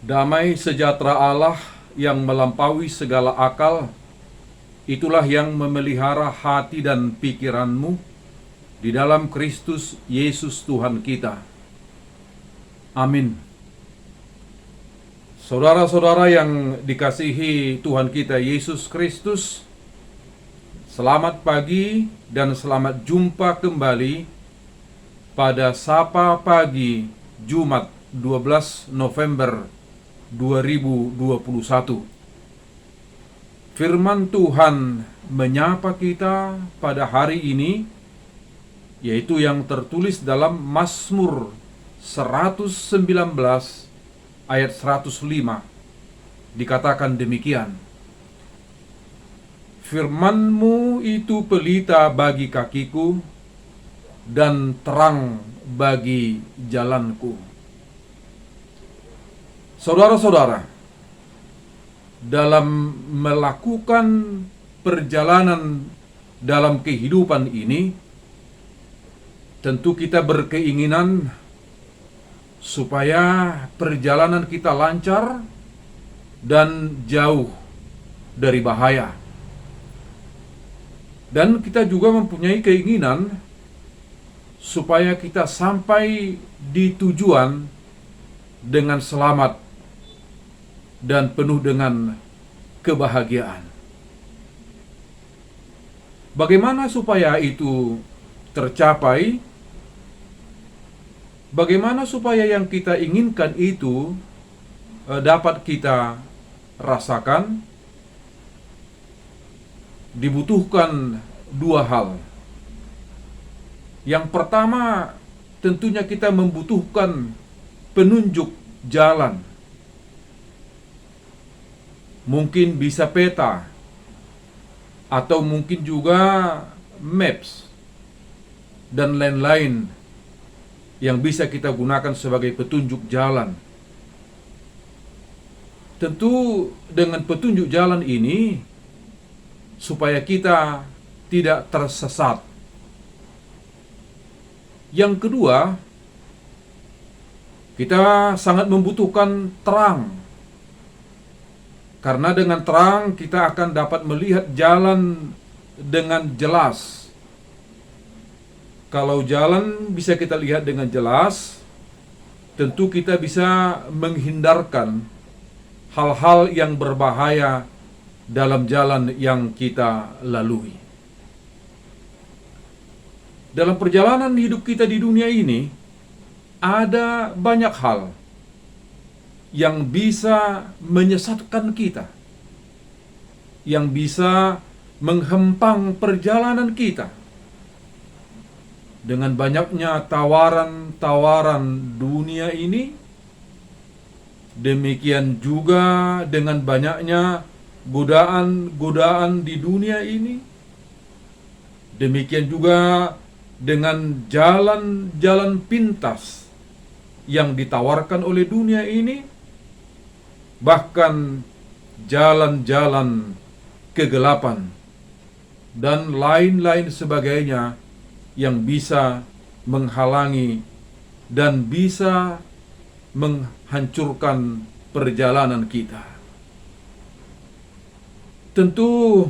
Damai sejahtera Allah yang melampaui segala akal, itulah yang memelihara hati dan pikiranmu di dalam Kristus Yesus Tuhan kita. Amin. Saudara-saudara yang dikasihi Tuhan kita Yesus Kristus, selamat pagi dan selamat jumpa kembali pada Sapa Pagi Jumat 12 November 2021. Firman Tuhan menyapa kita pada hari ini, yaitu yang tertulis dalam Mazmur 119 ayat 105. Dikatakan demikian: Firman-Mu itu pelita bagi kakiku dan terang bagi jalanku. Saudara-saudara, dalam melakukan perjalanan dalam kehidupan ini, tentu kita berkeinginan supaya perjalanan kita lancar dan jauh dari bahaya. Dan kita juga mempunyai keinginan supaya kita sampai di tujuan dengan selamat dan penuh dengan kebahagiaan. Bagaimana supaya itu tercapai? Bagaimana supaya yang kita inginkan itu dapat kita rasakan? Dibutuhkan dua hal. Yang pertama, tentunya kita membutuhkan penunjuk jalan. Mungkin bisa peta, atau mungkin juga maps dan lain-lain yang bisa kita gunakan sebagai petunjuk jalan. Tentu dengan petunjuk jalan ini supaya kita tidak tersesat. Yang kedua, kita sangat membutuhkan terang. Karena dengan terang kita akan dapat melihat jalan dengan jelas. Kalau jalan bisa kita lihat dengan jelas, tentu kita bisa menghindarkan hal-hal yang berbahaya dalam jalan yang kita lalui. Dalam perjalanan hidup kita di dunia ini, ada banyak hal yang bisa menyesatkan kita, yang bisa menghempang perjalanan kita. Dengan banyaknya tawaran-tawaran dunia ini, demikian juga dengan banyaknya godaan-godaan di dunia ini, demikian juga dengan jalan-jalan pintas yang ditawarkan oleh dunia ini, bahkan jalan-jalan kegelapan dan lain-lain sebagainya yang bisa menghalangi dan bisa menghancurkan perjalanan kita. Tentu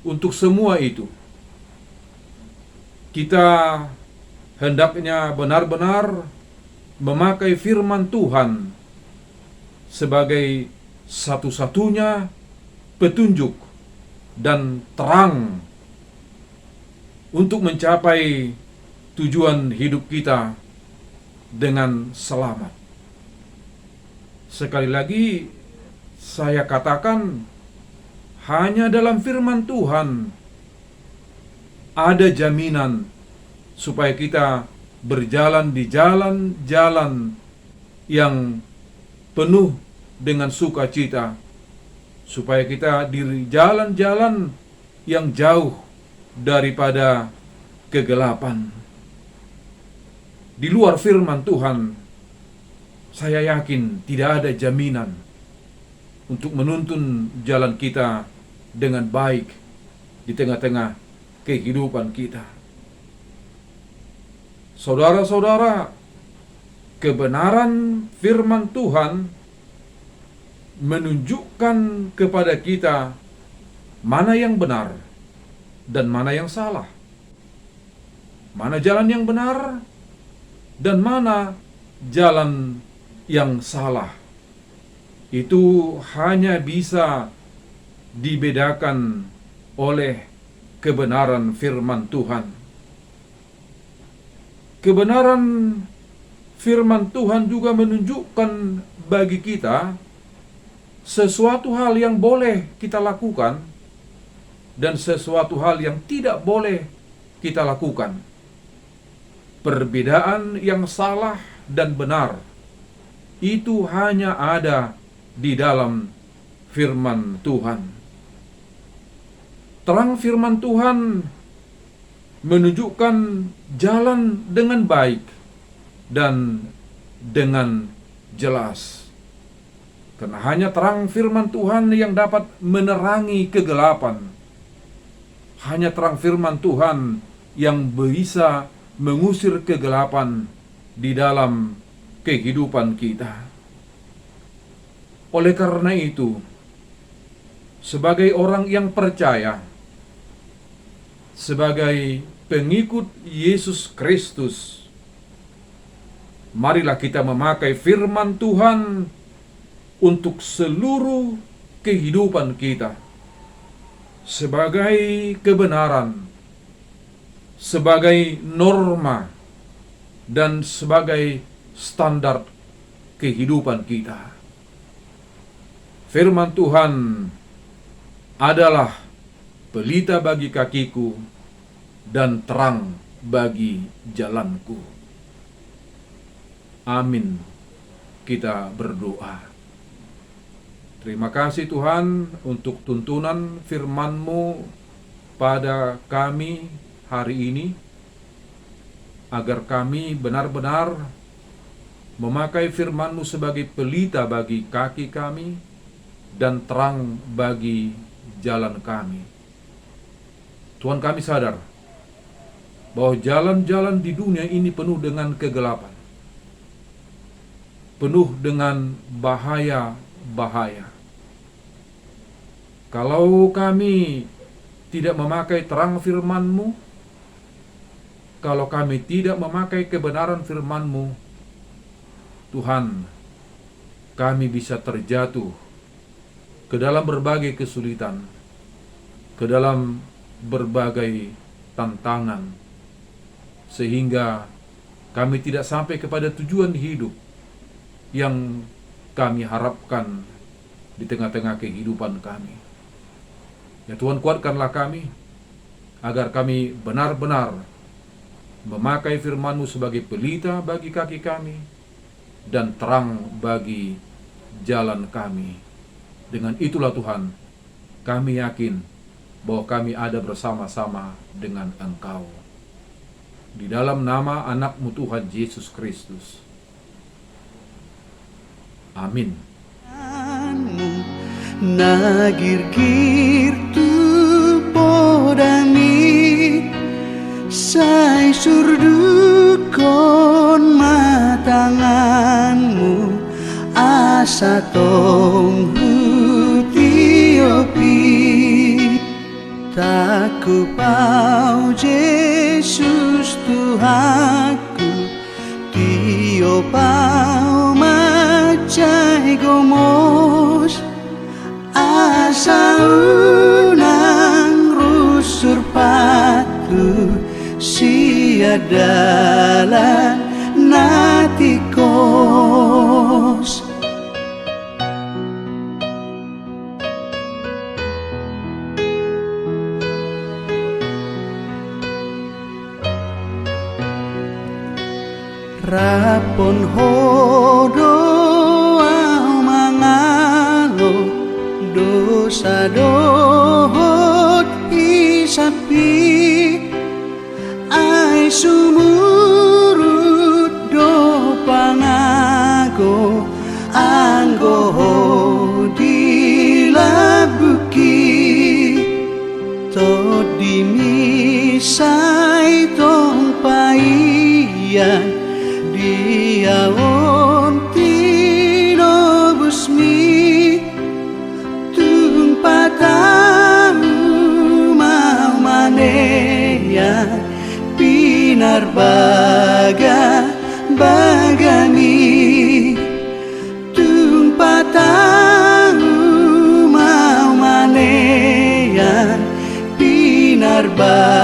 untuk semua itu kita hendaknya benar-benar memakai firman Tuhan sebagai satu-satunya petunjuk dan terang untuk mencapai tujuan hidup kita dengan selamat. Sekali lagi saya katakan, hanya dalam firman Tuhan ada jaminan supaya kita berjalan di jalan-jalan yang penuh dengan sukacita, supaya kita di jalan-jalan yang jauh daripada kegelapan. Di luar firman Tuhan, saya yakin tidak ada jaminan untuk menuntun jalan kita dengan baik di tengah-tengah kehidupan kita. Saudara-saudara, kebenaran firman Tuhan menunjukkan kepada kita mana yang benar dan mana yang salah, mana jalan yang benar dan mana jalan yang salah. Itu hanya bisa dibedakan oleh kebenaran firman Tuhan. Kebenaran firman Tuhan juga menunjukkan bagi kita sesuatu hal yang boleh kita lakukan dan sesuatu hal yang tidak boleh kita lakukan. Perbedaan yang salah dan benar itu hanya ada di dalam firman Tuhan. Terang firman Tuhan menunjukkan jalan dengan baik dan dengan jelas. Karena hanya terang firman Tuhan yang dapat menerangi kegelapan. Hanya terang firman Tuhan yang bisa mengusir kegelapan di dalam kehidupan kita. Oleh karena itu, sebagai orang yang percaya, sebagai pengikut Yesus Kristus, marilah kita memakai firman Tuhan untuk seluruh kehidupan kita sebagai kebenaran, sebagai norma, dan sebagai standar kehidupan kita. Firman Tuhan adalah pelita bagi kakiku dan terang bagi jalanku. Amin. Kita berdoa. Terima kasih Tuhan untuk tuntunan firman-Mu pada kami hari ini, agar kami benar-benar memakai firman-Mu sebagai pelita bagi kaki kami dan terang bagi jalan kami. Tuhan, kami sadar bahwa jalan-jalan di dunia ini penuh dengan kegelapan, penuh dengan bahaya-bahaya. Kalau kami tidak memakai terang firman-Mu, kalau kami tidak memakai kebenaran firman-Mu, Tuhan, kami bisa terjatuh ke dalam berbagai kesulitan, ke dalam berbagai tantangan, sehingga kami tidak sampai kepada tujuan hidup yang kami harapkan di tengah-tengah kehidupan kami. Ya Tuhan, kuatkanlah kami, agar kami benar-benar memakai firman-Mu sebagai pelita bagi kaki kami dan terang bagi jalan kami. Dengan itulah Tuhan, kami yakin bahwa kami ada bersama-sama dengan Engkau. Di dalam nama anak-Mu Tuhan Yesus Kristus. Amin. Nagir-gir tu podami sai surdu kon matanganmu asa tong hutiopi taku pau Yesus Tuhanku tio pau macai gomos asa unang rusur patu siadalan natikos. Rapon hodo au mangalo dosa dohot isapi ai sumurut do pangago anggo dilabuki to dimisai tong paian dia onti Bapa